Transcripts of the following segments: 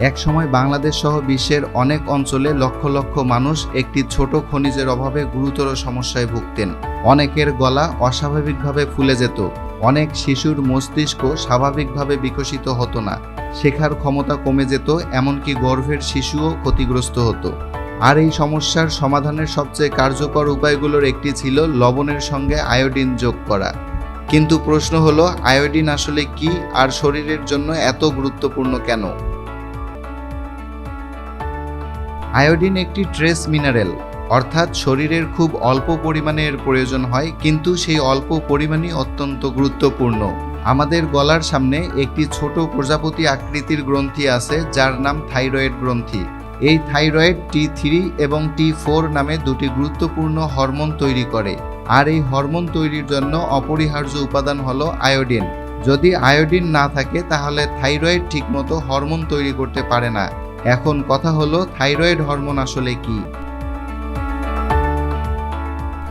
একসময় বাংলাদেশ সহ বিশ্বের অনেক অঞ্চলে লক্ষ লক্ষ মানুষ একটি ছোট খনিজের অভাবে গুরুতর সমস্যায় ভুগতেন। অনেকের গলা অস্বাভাবিকভাবে ফুলে যেত, অনেক শিশুর মস্তিষ্ক স্বাভাবিকভাবে বিকশিত হতো না, শেখার ক্ষমতা কমে যেত, এমনকি গর্ভের শিশুও ক্ষতিগ্রস্ত হতো। আর এই সমস্যার সমাধানের সবচেয়ে কার্যকর উপায়গুলোর একটি ছিল লবণের সঙ্গে আয়োডিন যোগ করা। কিন্তু প্রশ্ন হলো, আয়োডিন আসলে কি আর শরীরের জন্য এত গুরুত্বপূর্ণ কেন? আয়োডিন একটি ট্রেস মিনারেল, অর্থাৎ শরীরের খুব অল্প পরিমাণে এর প্রয়োজন হয়, কিন্তু সেই অল্প পরিমাণই অত্যন্ত গুরুত্বপূর্ণ। আমাদের গলার সামনে একটি ছোট প্রজাপতি আকৃতির গ্রন্থি আছে যার নাম থাইরয়েড গ্রন্থি। এই থাইরয়েড T3 এবং T4 নামে দুটি গুরুত্বপূর্ণ হরমোন তৈরি করে, আর এই হরমোন তৈরির জন্য অপরিহার্য উপাদান হলো আয়োডিন। যদি আয়োডিন না থাকে তাহলে থাইরয়েড ঠিকমতো হরমোন তৈরি করতে পারে না। এখন কথা হলো, থাইরয়েড হরমোন আসলে কি?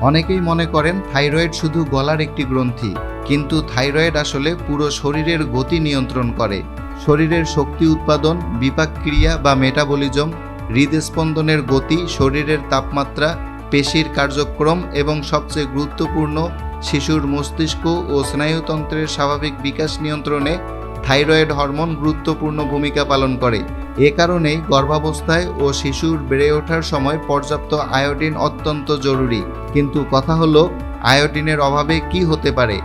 অনেকেই মনে করেন থাইরয়েড শুধু গলার একটি গ্রন্থি, কিন্তু থাইরয়েড আসলে পুরো শরীরের গতি নিয়ন্ত্রণ করে। শরীরের শক্তি উৎপাদন, বিপাক ক্রিয়া বা মেটাবলিজম, হৃদস্পন্দনের গতি, শরীরের তাপমাত্রা, পেশির কার্যক্রম এবং সবচেয়ে গুরুত্বপূর্ণ শিশুর মস্তিষ্ক ও স্নায়ুতন্ত্রের স্বাভাবিক বিকাশ নিয়ন্ত্রণে থাইরয়েড হরমোন গুরুত্বপূর্ণ ভূমিকা পালন করে। এ কারণেই গর্ভাবস্থায় ও শিশুর বেড়ে ওঠার সময় পর্যাপ্ত আয়োডিন অত্যন্ত জরুরি। কিন্তু কথা হলো, আয়োডিনের অভাবে কি হতে পারে?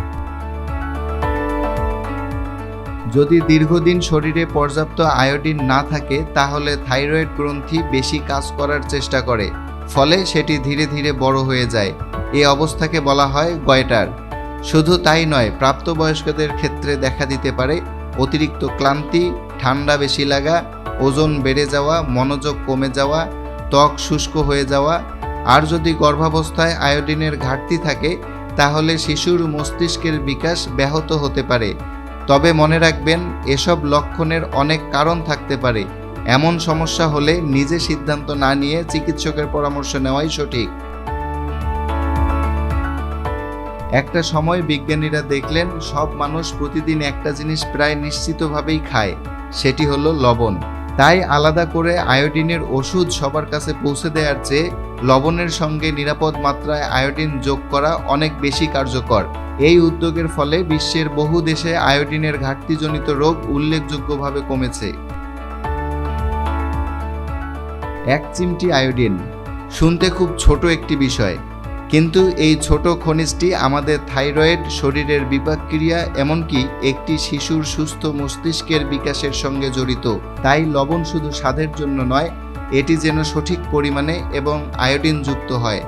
যদি দীর্ঘদিন শরীরে পর্যাপ্ত আয়োডিন না থাকে তাহলে থাইরয়েড গ্রন্থি বেশি কাজ করার চেষ্টা করে, ফলে সেটি ধীরে ধীরে বড় হয়ে যায়। এই অবস্থাকে বলা হয় গয়টার। শুধু তাই নয়, প্রাপ্তবয়স্কদের ক্ষেত্রে দেখা দিতে পারে অতিরিক্ত ক্লান্তি, ঠান্ডা বেশি লাগা, ওজন বেড়ে যাওয়া, মনোযোগ কমে যাওয়া, ত্বক শুষ্ক হয়ে যাওয়া। আর যদি গর্ভাবস্থায় আয়োডিনের ঘাটতি থাকে তাহলে শিশুর মস্তিষ্কের বিকাশ ব্যাহত হতে পারে। তবে মনে রাখবেন, এসব লক্ষণের অনেক কারণ থাকতে পারে। এমন সমস্যা হলে নিজে সিদ্ধান্ত না নিয়ে চিকিৎসকের পরামর্শ নেওয়াই সঠিক। একটা সময় বিজ্ঞানীরা দেখলেন সব মানুষ প্রতিদিন একটা জিনিস প্রায় নিশ্চিতভাবেই খায়, সেটি হলো লবণ। তাই আলাদা করে আয়োডিনের ওষুধ সবার কাছে পৌঁছে দেওয়ার চেয়ে লবণের সঙ্গে নিরাপদ মাত্রায় আয়োডিন যোগ করা অনেক বেশি কার্যকর। এই উদ্যোগের ফলে বিশ্বের বহু দেশে আয়োডিনের ঘাটতিজনিত রোগ উল্লেখযোগ্যভাবে কমেছে। 1 চিমটি আয়োডিন শুনতে খুব ছোট একটি বিষয়, কিন্তু এই ছোট খনিজটি আমাদের থাইরয়েড, শরীরের বিপাক ক্রিয়া, এমনকি একটি শিশুর সুস্থ মস্তিষ্কের বিকাশের সঙ্গে জড়িত। তাই লবণ শুধু স্বাদের জন্য নয়, এটি যেন সঠিক পরিমাণে এবং আয়োডিন যুক্ত হয়।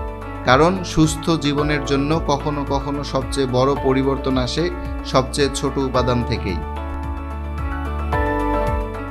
কারণ সুস্থ জীবনের জন্য কখনো কখনো সবচেয়ে বড় পরিবর্তন আসে সবচেয়ে ছোট উপাদান থেকেই।